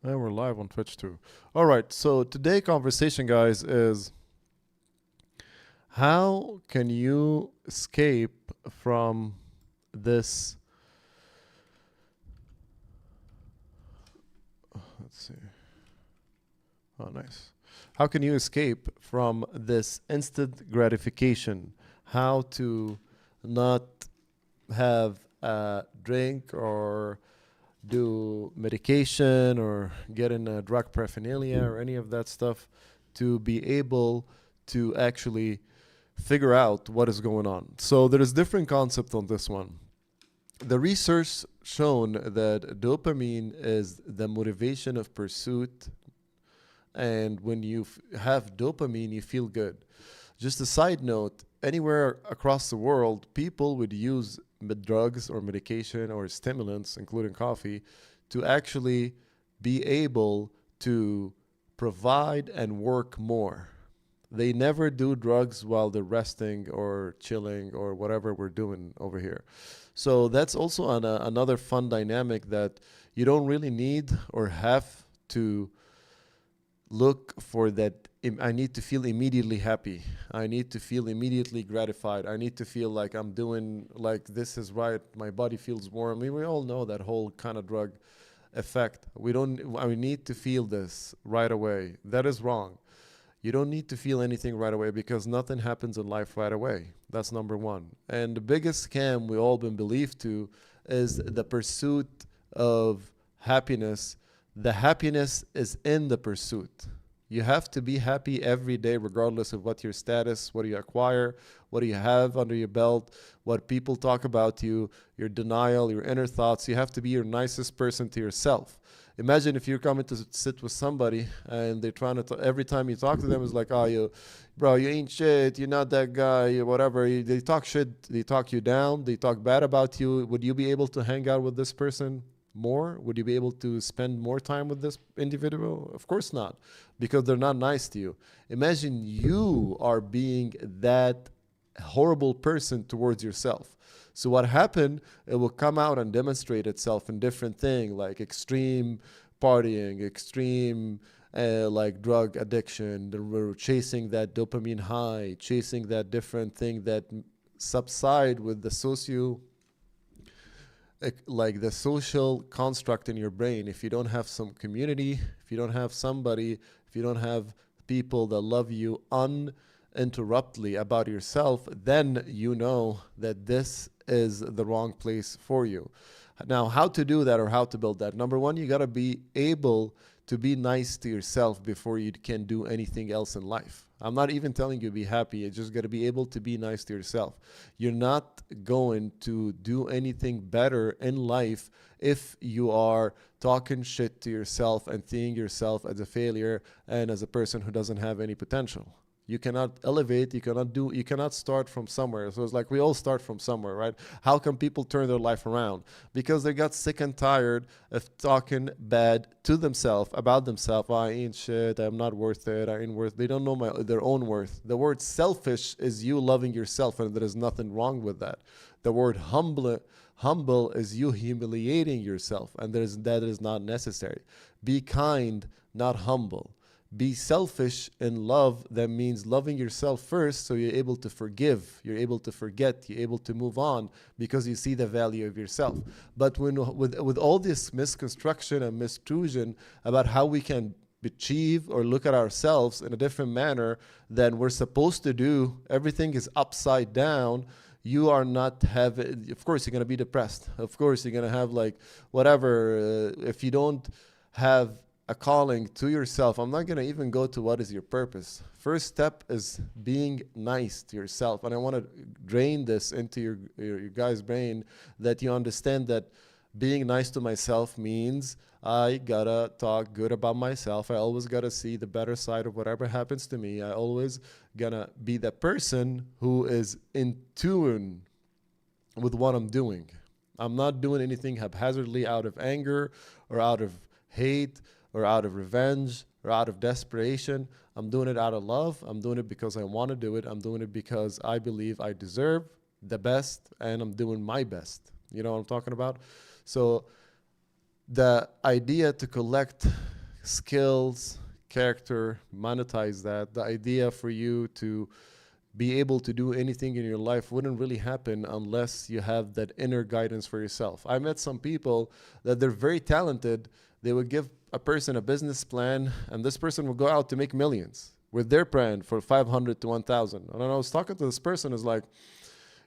And we're live on Twitch too. All right. So today conversation, guys, is how can you escape from this? Let's see. Oh, nice. How can you escape from this instant gratification? How to not have a drink or do medication or get in a drug paraphernalia or any of that stuff to be able to actually figure out what is going on. So there is different concept on this one. The research shown that dopamine is the motivation of pursuit, and when you have dopamine you feel good. Just a side note, anywhere across the world people would use drugs or medication or stimulants, including coffee, to actually be able to provide and work more. They never do drugs while they're resting or chilling or whatever we're doing over here. So that's also another fun dynamic that you don't really need or have to look for that. I need to feel immediately happy. I need to feel immediately gratified. I need to feel like I'm doing, like, this is right. My body feels warm. I mean, we all know that whole kind of drug effect. We need to feel this right away. That is wrong. You don't need to feel anything right away because nothing happens in life right away. That's number one. And the biggest scam we all been believed to is the pursuit of happiness. The happiness is in the pursuit. You have to be happy every day, regardless of what your status, what you acquire, what do you have under your belt, what people talk about you, your denial, your inner thoughts. You have to be your nicest person to yourself. Imagine if you're coming to sit with somebody and they're trying to, every time you talk to them, it's like, oh, you ain't shit, you're not that guy, you whatever. They talk shit, they talk you down, they talk bad about you. Would you be able to hang out with this person more? Would you be able to spend more time with this individual? Of course not, because they're not nice to you. Imagine you are being that horrible person towards yourself. So what happened, it will come out and demonstrate itself in different things like extreme partying, extreme like drug addiction. We're chasing that dopamine high, chasing that different thing that subside with the like the social construct in your brain. If you don't have some community, if you don't have somebody, if you don't have people that love you uninterruptedly about yourself, then you know that this is the wrong place for you. Now, how to do that or how to build that? Number one, you got to be able to be nice to yourself before you can do anything else in life. I'm not even telling you be happy. You just got to be able to be nice to yourself. You're not going to do anything better in life if you are talking shit to yourself and seeing yourself as a failure and as a person who doesn't have any potential. You cannot elevate, you cannot start from somewhere. So it's like we all start from somewhere, right? How can people turn their life around? Because they got sick and tired of talking bad to themselves, about themselves. Oh, I ain't shit, I'm not worth it, I ain't worth. They don't know their own worth. The word selfish is you loving yourself, and there is nothing wrong with that. The word humble is you humiliating yourself, and that is not necessary. Be kind, not humble. Be selfish in love. That means loving yourself first, so you're able to forgive, you're able to forget, you're able to move on because you see the value of yourself. But with all this misconstruction and mistrusion about how we can achieve or look at ourselves in a different manner than we're supposed to do, everything is upside down. You are not having, of course, you're going to be depressed. Of course, you're going to have like whatever. If you don't have a calling to yourself, I'm not going to even go to what is your purpose. First step is being nice to yourself. And I want to drain this into your guys' brain, that you understand that being nice to myself means I gotta talk good about myself. I always gotta see the better side of whatever happens to me. I always gonna be the person who is in tune with what I'm doing. I'm not doing anything haphazardly out of anger or out of hate or out of revenge or out of desperation. I'm doing it out of love. I'm doing it because I want to do it. I'm doing it because I believe I deserve the best, and I'm doing my best. You know what I'm talking about? So the idea to collect skills, character, monetize that. The idea for you to be able to do anything in your life wouldn't really happen unless you have that inner guidance for yourself. I met some people that they're very talented. They would give a person a business plan, and this person will go out to make millions with their brand for 500 to 1,000. And I was talking to this person, is like,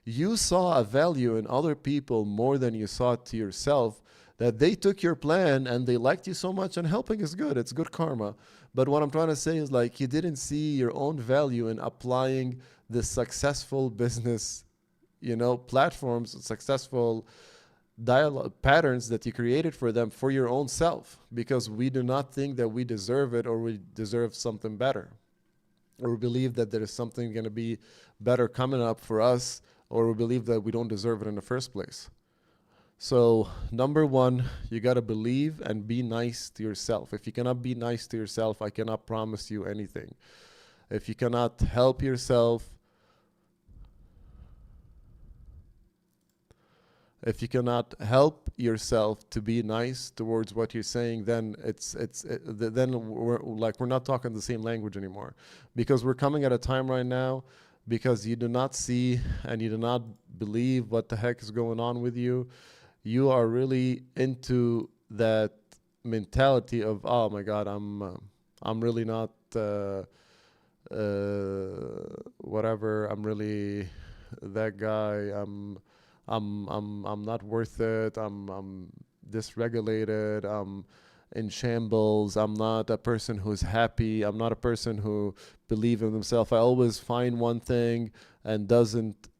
you saw a value in other people more than you saw it to yourself, that they took your plan and they liked you so much, and helping is good. It's good karma. But what I'm trying to say is, like, you didn't see your own value in applying the successful business, platforms, successful dialogue patterns that you created for them for your own self, because we do not think that we deserve it, or we deserve something better, or we believe that there is something going to be better coming up for us, or we believe that we don't deserve it in the first place. So number one, you got to believe and be nice to yourself. If you cannot be nice to yourself, I cannot promise you anything. If you cannot help yourself, to be nice towards what you're saying, then we're not talking the same language anymore, because we're coming at a time right now, because you do not see and you do not believe what the heck is going on with you. You are really into that mentality of, oh my God, I'm really not whatever. I'm really that guy. I'm not worth it. I'm dysregulated. I'm in shambles. I'm not a person who's happy. I'm not a person who believes in himself. I always find one thing and doesn't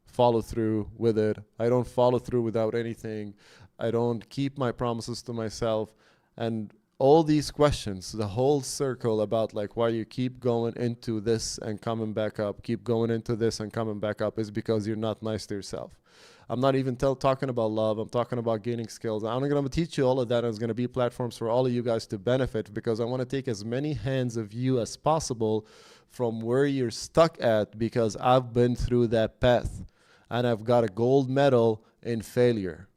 follow through with it. I don't follow through without anything. I don't keep my promises to myself. And all these questions, the whole circle about like why you keep going into this and coming back up, keep going into this and coming back up, is because you're not nice to yourself. I'm not even talking about love. I'm talking about gaining skills. I'm going to teach you all of that. And it's going to be platforms for all of you guys to benefit, because I want to take as many hands of you as possible from where you're stuck at, because I've been through that path and I've got a gold medal in failure.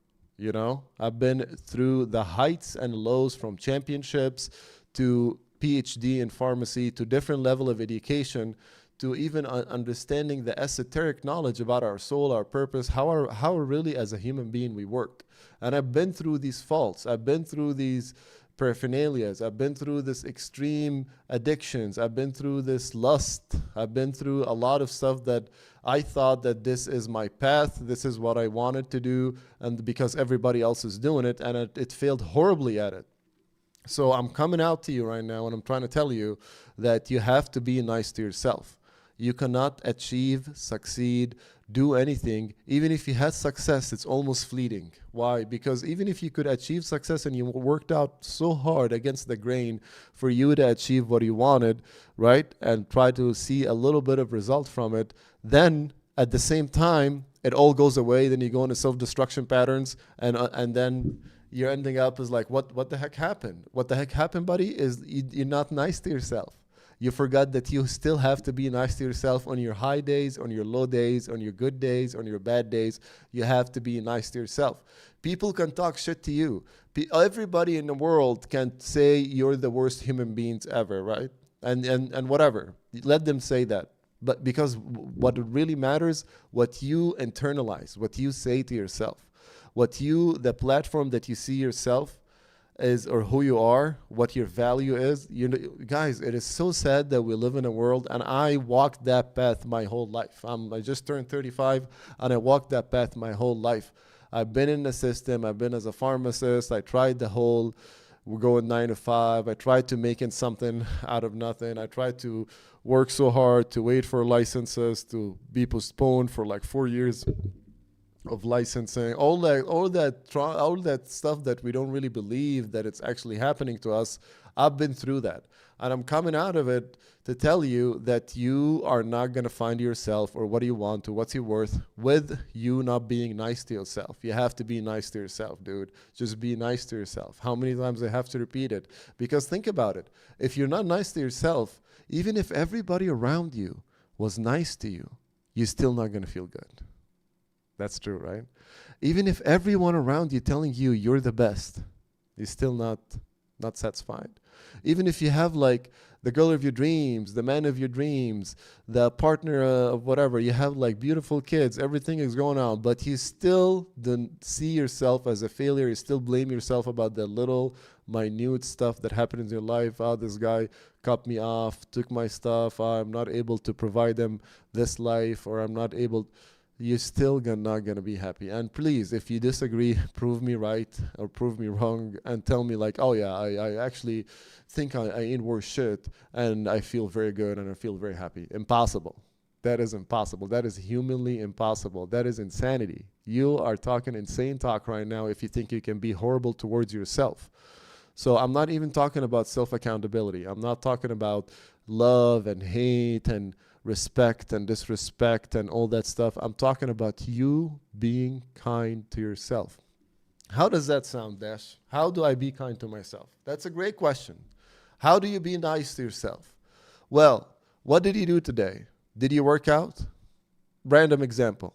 I've been through the heights and lows, from championships to PhD in pharmacy to different level of education, to even understanding the esoteric knowledge about our soul, our purpose, how really as a human being we work. And I've been through these faults. I've been through these paraphernalias. I've been through this extreme addictions. I've been through this lust. I've been through a lot of stuff that I thought that this is my path. This is what I wanted to do. And because everybody else is doing it, and it failed horribly at it. So I'm coming out to you right now, and I'm trying to tell you that you have to be nice to yourself. You cannot achieve, succeed, do anything. Even if you had success, it's almost fleeting. Why? Because even if you could achieve success and you worked out so hard against the grain for you to achieve what you wanted, right? And try to see a little bit of result from it, then at the same time, it all goes away. Then you go into self-destruction patterns, and then you're ending up as like, what the heck happened? What the heck happened, buddy, is you're not nice to yourself. You forgot that you still have to be nice to yourself on your high days, on your low days, on your good days, on your bad days. You have to be nice to yourself. People can talk shit to you. Everybody in the world can say you're the worst human beings ever, right? And whatever. Let them say that. But because what really matters, what you internalize, what you say to yourself, the platform that you see yourself is, or who you are, what your value is. Guys, it is so sad that we live in a world, and I walked that path my whole life. I just turned 35, and I walked that path my whole life. I've been in the system. I've been as a pharmacist. I tried we're going 9 to 5. I tried to make something out of nothing. I tried to work so hard to wait for licenses to be postponed for like 4 years of licensing, all that stuff that we don't really believe that it's actually happening to us. I've been through that, and I'm coming out of it to tell you that you are not going to find yourself or what you want to, what's your worth, with you not being nice to yourself. You have to be nice to yourself, dude. Just be nice to yourself. How many times I have to repeat it? Because think about it. If you're not nice to yourself, even if everybody around you was nice to you, you're still not going to feel good. That's true, right? Even if everyone around you telling you you're the best, you're still not not satisfied. Even if you have like the girl of your dreams, the man of your dreams, the partner of whatever, you have like beautiful kids, everything is going on, but you still don't see yourself as a failure. You still blame yourself about the little minute stuff that happened in your life. Oh, this guy cut me off, took my stuff. Oh, I'm not able to provide them this life, or I'm not able. You're still not gonna be happy. And please, if you disagree, prove me right or prove me wrong, and tell me like, oh yeah, I actually think I ain't worth shit, and I feel very good and I feel very happy. Impossible. That is impossible. That is humanly impossible. That is insanity. You are talking insane talk right now if you think you can be horrible towards yourself. So I'm not even talking about self-accountability. I'm not talking about love and hate and respect and disrespect and all that stuff. I'm talking about you being kind to yourself. How does that sound, Dash? How do I be kind to myself? That's a great question. How do you be nice to yourself? Well, what did you do today? Did you work out? Random example.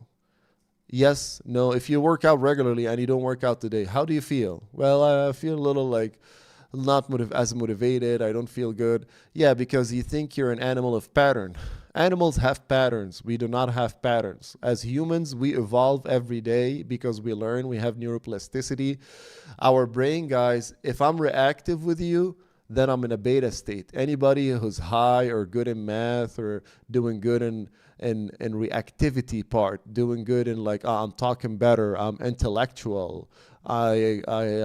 Yes, no. If you work out regularly and you don't work out today, how do you feel? Well, I feel a little like not as motivated. I don't feel good. Yeah, because you think you're an animal of pattern. Animals have patterns. We do not have patterns. As humans, we evolve every day because we learn. We have neuroplasticity. Our brain, guys, if I'm reactive with you, then I'm in a beta state. Anybody who's high or good in math or doing good in reactivity part, doing good in like, I'm talking better, I'm intellectual, I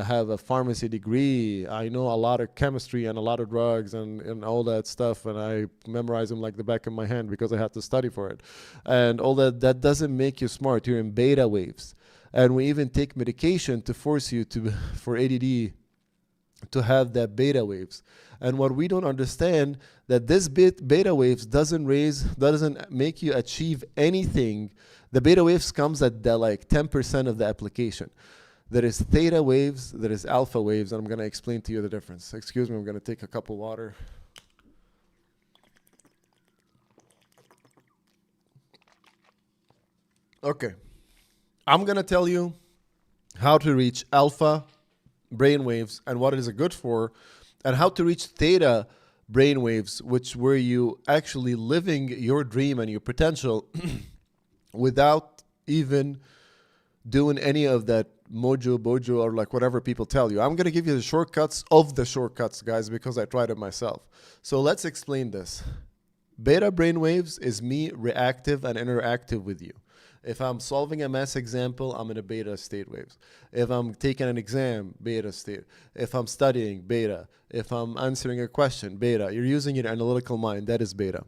have a pharmacy degree, I know a lot of chemistry and a lot of drugs and all that stuff, and I memorize them like the back of my hand because I have to study for it. And all that doesn't make you smart. You're in beta waves. And we even take medication to force you to, for ADD, to have that beta waves. And what we don't understand, that this beta waves doesn't make you achieve anything. The beta waves comes at the like 10% of the application. There is theta waves, there is alpha waves, and I'm gonna explain to you the difference. Excuse me, I'm gonna take a cup of water. Okay, I'm gonna tell you how to reach alpha brainwaves and what it is good for, and how to reach theta brainwaves, which where you actually living your dream and your potential without even doing any of that mojo bojo or like whatever people tell you. I'm going to give you the shortcuts of the shortcuts, guys, because I tried it myself. So let's explain this. Beta brainwaves is me reactive and interactive with you. If I'm solving a math example, I'm in a beta state waves. If I'm taking an exam, beta state. If I'm studying, beta. If I'm answering a question, beta. You're using your analytical mind, that is beta.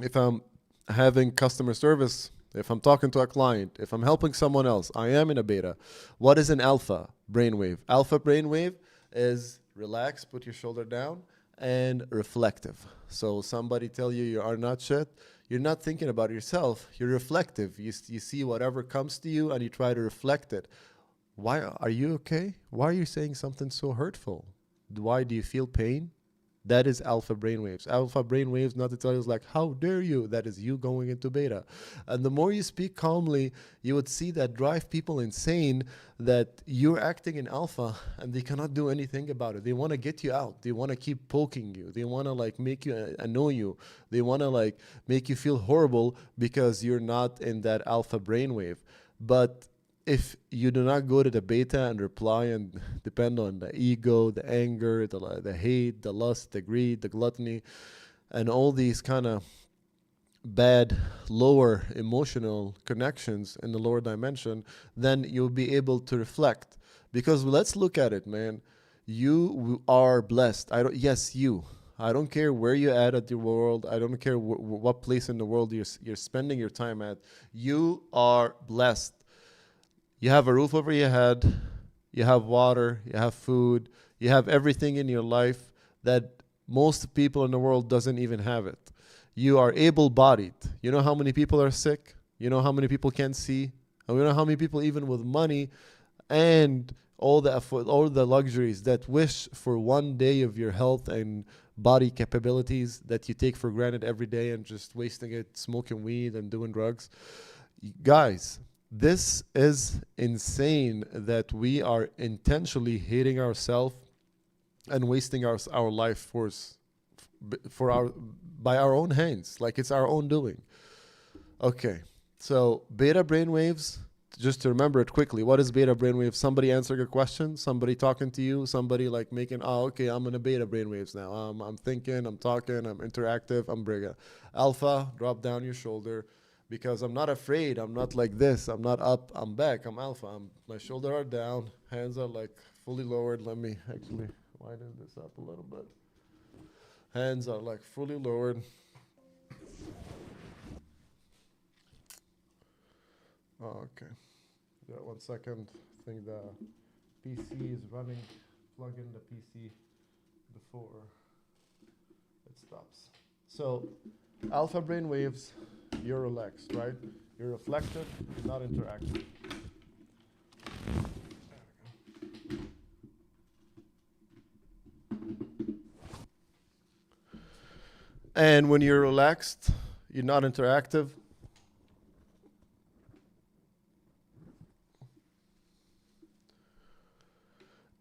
If I'm having customer service, if I'm talking to a client, if I'm helping someone else, I am in a beta. What is an alpha brainwave? Alpha brainwave is relax, put your shoulder down, and reflective. So somebody tell you you are not shit, you're not thinking about yourself, you're reflective. You see whatever comes to you and you try to reflect it. Why are you okay? Why are you saying something so hurtful? Why do you feel pain? That is alpha brainwaves. Alpha brainwaves, not to tell you, is like, how dare you? That is you going into beta. And the more you speak calmly, you would see that drive people insane, that you're acting in alpha and they cannot do anything about it. They want to get you out. They want to keep poking you. They want to like make you annoy you. They want to like make you feel horrible because you're not in that alpha brainwave. But if you do not go to the beta and reply and depend on the ego, the anger, the hate, the lust, the greed, the gluttony, and all these kind of bad lower emotional connections in the lower dimension, then you'll be able to reflect. Because let's look at it, man. You are blessed. Yes, you. I don't care where you're at your world. I don't care what place in the world you're spending your time at. You are blessed. You have a roof over your head, you have water, you have food, you have everything in your life that most people in the world doesn't even have it. You are able-bodied. You know how many people are sick? You know how many people can't see? And you know how many people even with money and all the luxuries that wish for one day of your health and body capabilities that you take for granted every day and just wasting it smoking weed and doing drugs. Guys, this is insane that we are intentionally hating ourselves and wasting our life force for our by our own hands, like it's our own doing. Okay, so beta brainwaves. Just to remember it quickly, what is beta brainwave? Somebody answering a question, somebody talking to you, somebody like making, oh, okay, I'm in a beta brainwaves now. I'm thinking, I'm talking, I'm interactive, I'm bigger. Alpha, drop down your shoulder because I'm not afraid. I'm not like this. I'm not up. I'm back. I'm alpha. My shoulders are down. Hands are like fully lowered. Let me actually widen this up a little bit. Hands are like fully lowered. Oh, okay. Yeah, 1 second. I think the PC is running. Plug in the PC before it stops. So, alpha brain waves, you're relaxed, right? You're reflective, not interactive. And when you're relaxed, you're not interactive.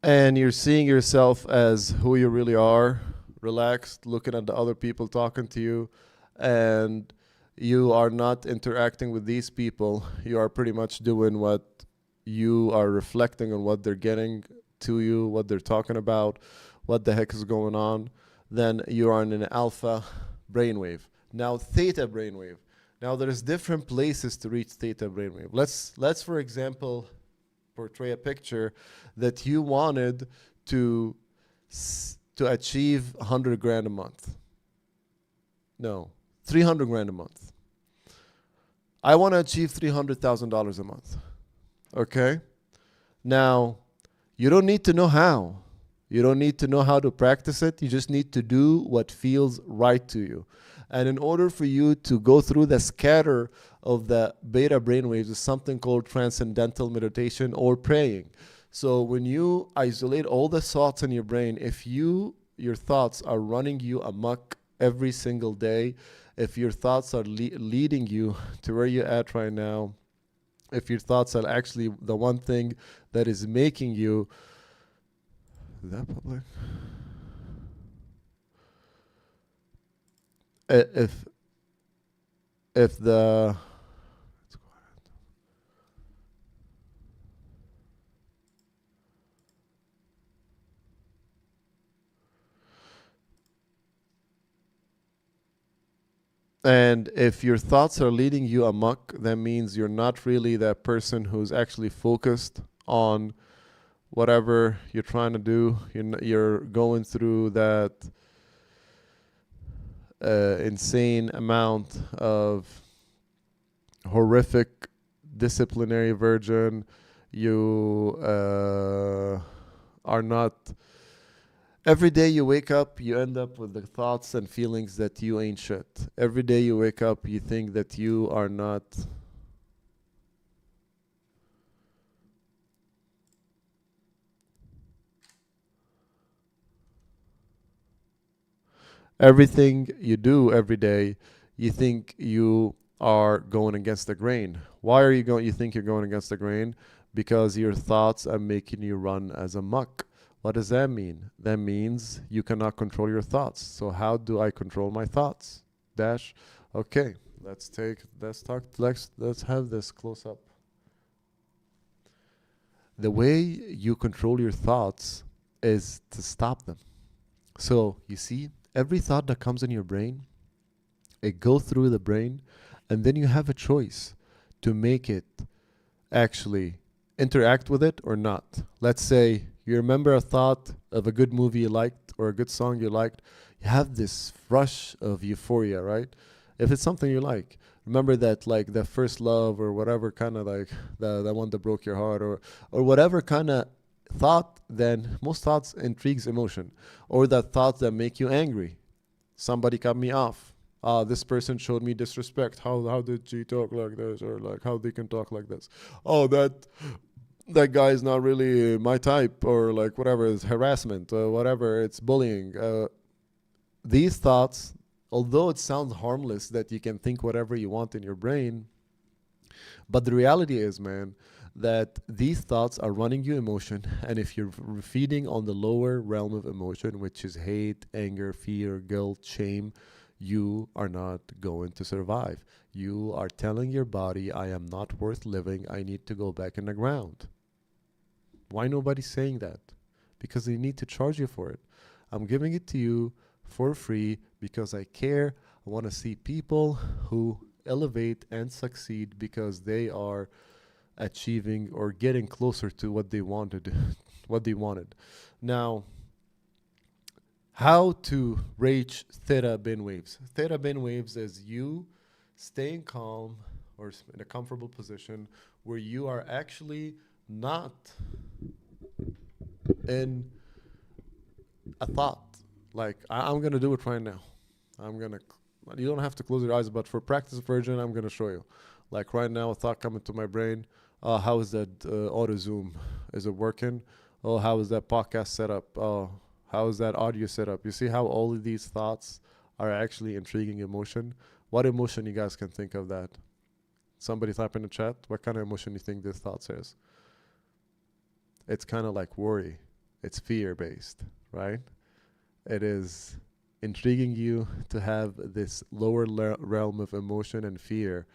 And you're seeing yourself as who you really are, relaxed, looking at the other people talking to you, and you are not interacting with these people. You are pretty much doing what you are reflecting on what they're getting to you, what they're talking about, what the heck is going on. Then you are in an alpha brainwave. Now theta brainwave. Now there's different places to reach theta brainwave. Let's for example portray a picture that you wanted to to achieve 100 grand a month. No, 300 grand a month. I want to achieve $300,000 a month. Okay? Now, you don't need to know how. You don't need to know how to practice it. You just need to do what feels right to you. And in order for you to go through the scatter of the beta brainwaves, is something called transcendental meditation or praying. So when you isolate all the thoughts in your brain, if your thoughts are running you amok every single day, if your thoughts are leading you to where you're at right now, if your thoughts are actually the one thing that is making you, is that public? If the and if your thoughts are leading you amok, that means you're not really that person who's actually focused on whatever you're trying to do. You're going through that insane amount of horrific disciplinary virgin. You are not. Every day you wake up, you end up with the thoughts and feelings that you ain't shit. Every day you wake up, you think that you are not. Everything you do every day, you think you are going against the grain. Why are you think you're going against the grain? Because your thoughts are making you run as a muck. What does that mean? That means you cannot control your thoughts. So how do I control my thoughts? Dash. Okay, let's have this close up. The way you control your thoughts is to stop them. So you see, every thought that comes in your brain, it goes through the brain, and then you have a choice to make it actually interact with it or not. Let's say you remember a thought of a good movie you liked or a good song you liked. You have this rush of euphoria, right? If it's something you like, remember that like the first love or whatever kind of like the one that broke your heart or whatever kind of thought, then most thoughts intrigues emotion, or that thoughts that make you angry. Somebody cut me off. This person showed me disrespect. How did she talk like this, or like how they can talk like this? Oh, that guy is not really my type, or like whatever, is harassment, whatever, it's bullying. These thoughts, although it sounds harmless that you can think whatever you want in your brain, but the reality is, man, that these thoughts are running you emotion, and if you're feeding on the lower realm of emotion, which is hate, anger, fear, guilt, shame, you are not going to survive. You are telling your body, I am not worth living, I need to go back in the ground. Why nobody's saying that? Because they need to charge you for it. I'm giving it to you for free because I care. I want to see people who elevate and succeed because they are achieving or getting closer to what they wanted. What they wanted. Now, how to reach theta brain waves? Theta brain waves is you staying calm or in a comfortable position where you are actually not in a thought. Like, I'm going to do it right now. I'm going to, you don't have to close your eyes, but for practice version, I'm going to show you. Like right now, a thought coming to my brain. How is that auto zoom? Is it working? Oh, how is that podcast set up? Oh, how is that audio set up? You see how all of these thoughts are actually intriguing emotion? What emotion you guys can think of that? Somebody type in the chat. What kind of emotion you think this thought says? It's kind of like worry. It's fear based, right? It is intriguing you to have this lower realm of emotion and fear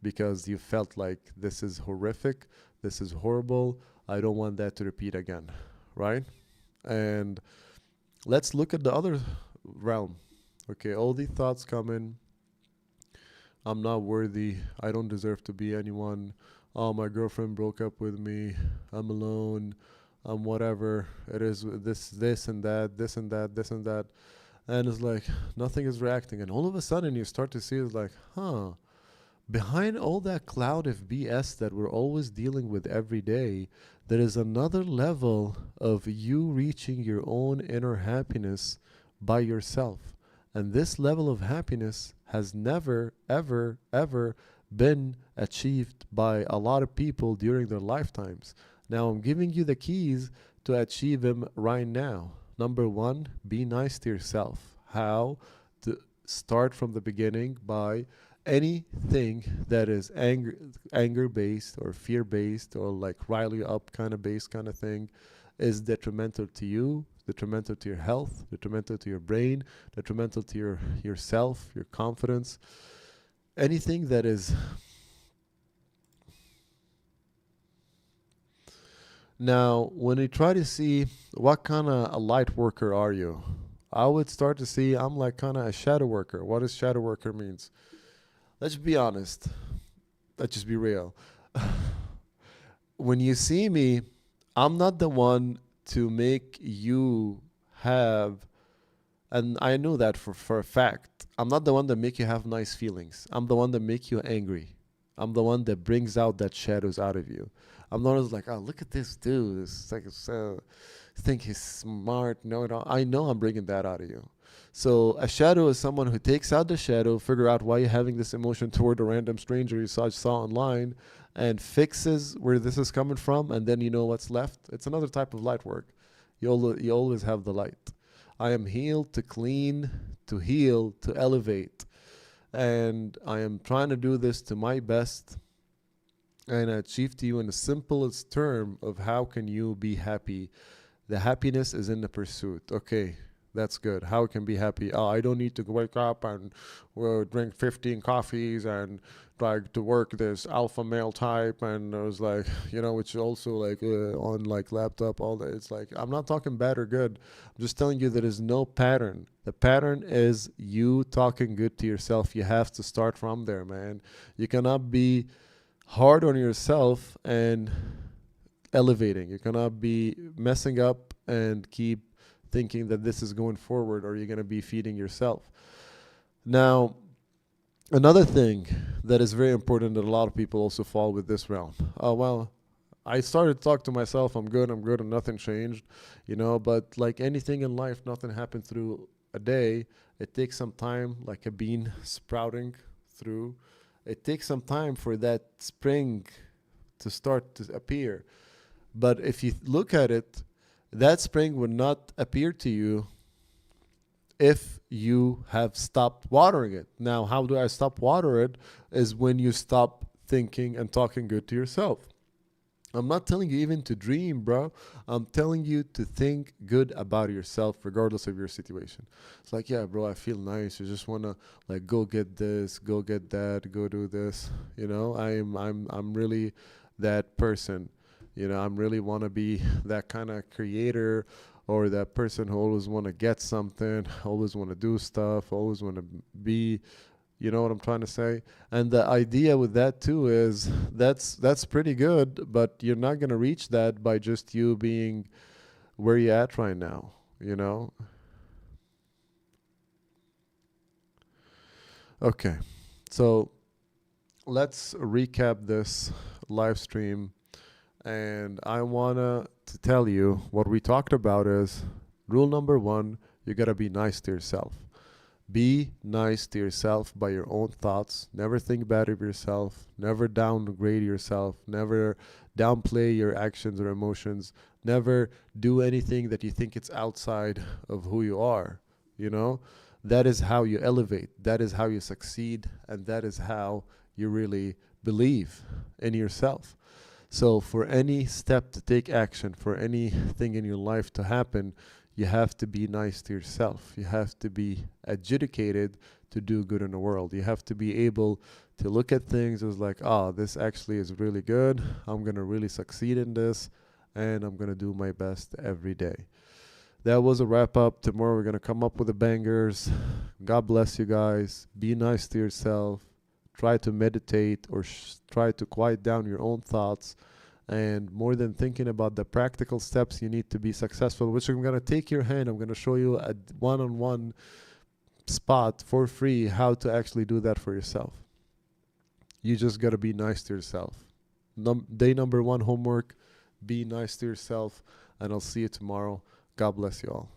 because you felt like this is horrific, this is horrible, I don't want that to repeat again, right? And let's look at the other realm. Okay, all these thoughts come in. I'm not worthy. I don't deserve to be anyone. Oh, my girlfriend broke up with me. I'm alone. I'm whatever. It is this and that, this and that, this and that. And it's like nothing is reacting. And all of a sudden you start to see it's like, behind all that cloud of BS that we're always dealing with every day, there is another level of you reaching your own inner happiness by yourself. And this level of happiness has never, ever, ever been achieved by a lot of people during their lifetimes. Now I'm giving you the keys to achieve them right now. Number one, be nice to yourself. How? To start from the beginning by anything that is anger based or fear based or like rile you up kind of based kind of thing is detrimental to you, detrimental to your health, detrimental to your brain, detrimental to yourself, your confidence. Anything that is. Now, when you try to see what kind of a light worker are you, I would start to see I'm like kind of a shadow worker. What does shadow worker means? Let's be honest. Let's just be real. When you see me, I'm not the one to make you have, and I know that for a fact, I'm not the one that make you have nice feelings. I'm the one that make you angry. I'm the one that brings out that shadows out of you. I'm not always like, oh, look at this dude. It's like, think he's smart. No, no. I know I'm bringing that out of you. So a shadow is someone who takes out the shadow, figure out why you're having this emotion toward a random stranger you saw online, and fixes where this is coming from, and then you know what's left. It's another type of light work. You always have the light. I am healed to clean, to heal, to elevate. And I am trying to do this to my best and achieve to you in the simplest term of how can you be happy. The happiness is in the pursuit. Okay, that's good. How can be happy? Oh, I don't need to wake up and drink 15 coffees and try to work this alpha male type. And I was like, which also like on like laptop all that. It's like, I'm not talking bad or good. I'm just telling you there is no pattern. The pattern is you talking good to yourself. You have to start from there, man. You cannot be hard on yourself and elevating. You cannot be messing up and keep thinking that this is going forward, or you're going to be feeding yourself. Now, another thing that is very important that a lot of people also fall with this realm. Well, I started to talk to myself, I'm good, and nothing changed, but like anything in life, nothing happened through a day. It takes some time, like a bean sprouting through. It takes some time for that spring to start to appear. But if you look at it, that spring would not appear to you if you have stopped watering it. Now, how do I stop water it? Is when you stop thinking and talking good to yourself. I'm not telling you even to dream, bro. I'm telling you to think good about yourself regardless of your situation. It's like, yeah, bro, I feel nice. You just wanna like go get this, go get that, go do this. You know, I'm really that person. You know, I'm really wanna be that kind of creator or that person who always wanna get something, always wanna do stuff, always wanna be, you know what I'm trying to say? And the idea with that too is that's pretty good, but you're not gonna reach that by just you being where you're at right now, you know? Okay. So let's recap this live stream, and I wanna to tell you what we talked about is rule number one, you gotta be nice to yourself. Be nice to yourself by your own thoughts. Never think bad of yourself. Never downgrade yourself. Never downplay your actions or emotions. Never do anything that you think it's outside of who you are. You know, that is how you elevate. That is how you succeed. And that is how you really believe in yourself. So, for any step to take action, for anything in your life to happen, you have to be nice to yourself. You have to be educated to do good in the world. You have to be able to look at things as like, oh, this actually is really good. I'm going to really succeed in this, and I'm going to do my best every day. That was a wrap up. Tomorrow we're going to come up with the bangers. God bless you guys. Be nice to yourself. Try to meditate or try to quiet down your own thoughts. And more than thinking about the practical steps you need to be successful, which I'm going to take your hand, I'm going to show you a one-on-one spot for free how to actually do that for yourself. You just got to be nice to yourself. Day number one homework, be nice to yourself, and I'll see you tomorrow. God bless you all.